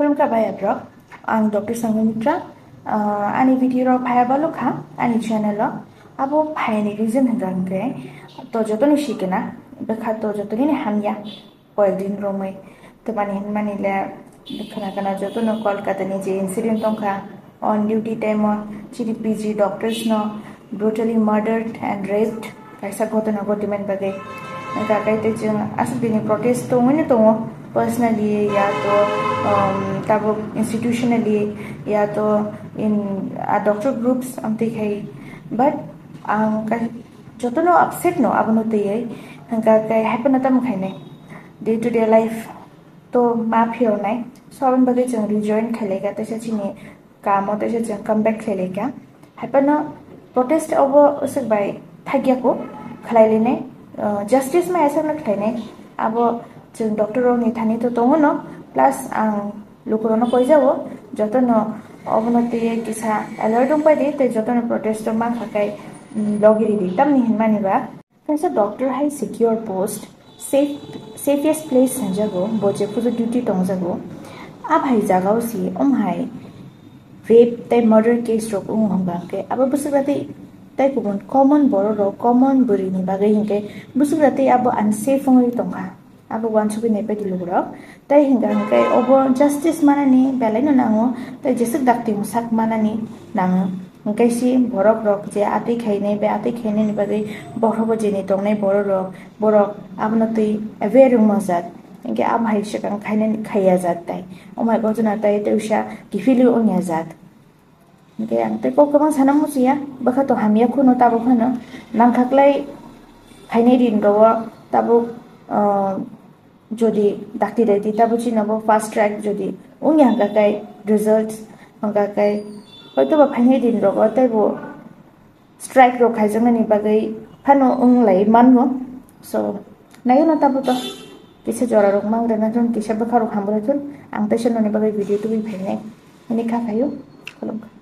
खुलुमखाबाय आब्रक आं डॉक्टर संगमित्रा आनी वीडियो भायाबालो खा आनी चैनल अब भाईनी रिजन हंगे तो जतन शिकना बेखा तो जतनी ने हामिया कয়েক दिन रोमै तो मानी ले देखना कना जतन कोलकाता नि जे इंसिडेंट तंखा ऑन ड्यूटी टाइम चिरिपीजी डॉक्टर्स न ब्रूटली मर्डर्ड एंड रेप्ड कैसा घटना घटिमन बगे काकाइते जों आसबिनि प्रोटेस्ट तो मोने तो पर्सनली या तो तब इंस्टीट्यूशनली या तो इन डॉक्टर ग्रुप्स अमते खाई बट आं जतनो अपसेट नो आबनो तयै हंका काय हैपन तम खाइने डे टू डे लाइफ तो मा फिरनाय सो आबन बगे जों रिजॉइन खालेगा तसे चिनि कामो तसे जों कम बैक खालेगा हैपन प्रोटेस्ट अब उसक बाय थागियाको खलाइलेने जस्टिस में ऐसा न खाइने अब जों डॉक्टर नि थानी तो दङ न प्लस आं लोकरनो कइ जाबो जतन अबनति किसा अलर्ट दंबायदि ते जतन प्रोटेस्ट मा खाकाय लगिरि दि तमनि हिनमानिबा कैसा doctor high secure post safest place हंजागो बोजे फुजो ड्यूटी दंजागो आ भाई जागाव सी हाई रेप ते मर्डर केस रोक हमगा के अब बुसबाते तै गुबुन कॉमन बरो रो कॉमन बुरिनि बागै हिंके बुसबाते अब अनसेफ होय दंगा अब वान सुबि नै बायदि लुगुर तै हिंगा हिंके अब जस्टिस मानानि बेलाय न नांगो तै जेसे दाक्ति मुसाक मानानि नांगो हिंकायसि बरक रक जे आतै खायनै बे आतै खायनै नि बागै बरबो जेनि दंनाय बरक आबनो तै अवेयर मजात हिंके अब हाय सिगां खायनै खाया जात तै अमाय गजना तै तैसा गिफिलु ओnya जात हिंके आं तै गोबां साना मुसिया बखा तो हामिया खुनो ताबो खनो नांखाक्लाय खायनै दिन गव ताबो যদি ডাক্তি দেয় তাবো চিনাবো ফাস্ট ট্র্যাক যদি উনি হাঙ্গাকাই রিজাল্টস হাঙ্গাকাই হয়তো বা ফাইনাই দিন রগ তাইবো স্ট্রাইক রগ খাইজংনানি बागै फानो उंलाय माननो सो नायो ना ताबो तो किसे जरा रग मांग्रेना जों किसे बखारो खामब्रेथुन आं तैसननि बागै भिडियो तो बि फाइनाय नि खाखायो खुलुमबाय।